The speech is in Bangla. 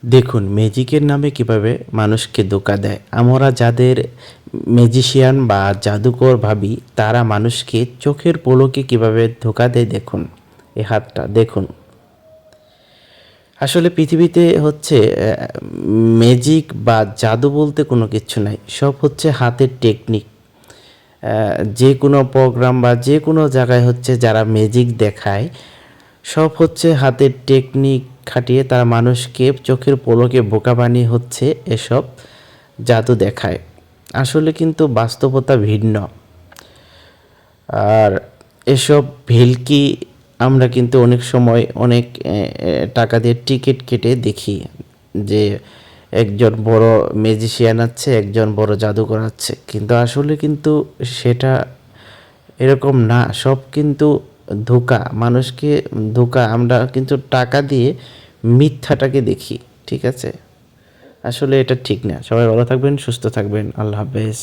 দেখুন ম্যাজিকের নামে কিভাবে মানুষকে ধোঁকা দেয়। আমরা যাদের ম্যাজিশিয়ান বা জাদুকর ভাবি তারা মানুষকে চোখের পলকে কিভাবে ধোঁকা দেয় দেখুন। এই হাতটা দেখুন। আসলে পৃথিবীতে হচ্ছে ম্যাজিক বা জাদু বলতে কোনো কিছু নাই, সব হচ্ছে হাতের টেকনিক। যে কোনো প্রোগ্রাম বা যে কোনো জায়গায় হচ্ছে যারা ম্যাজিক দেখায় সব হচ্ছে হাতের টেকনিক খাটিয়ে তারা মানুষকে চোখের পলকে বোকা বানিয়ে হচ্ছে এসব জাদু দেখায়। আসলে কিন্তু বাস্তবতা ভিন্ন। আর এসব ভেলকি আমরা কিন্তু অনেক সময় অনেক টাকা দিয়ে টিকিট কেটে দেখি যে একজন বড় ম্যাজিশিয়ান আছে, একজন বড় জাদুকর আছে, কিন্তু আসলে কিন্তু সেটা এরকম না। সব কিন্তু ধোঁকা, মানুষকে ধোঁকা। আমরা কিন্তু টাকা দিয়ে মিথ্যাটাকে দেখি, ঠিক আছে? আসলে এটা ঠিক না। সবাই ভালো থাকবেন, সুস্থ থাকবেন। আল্লাহ হাফেজ।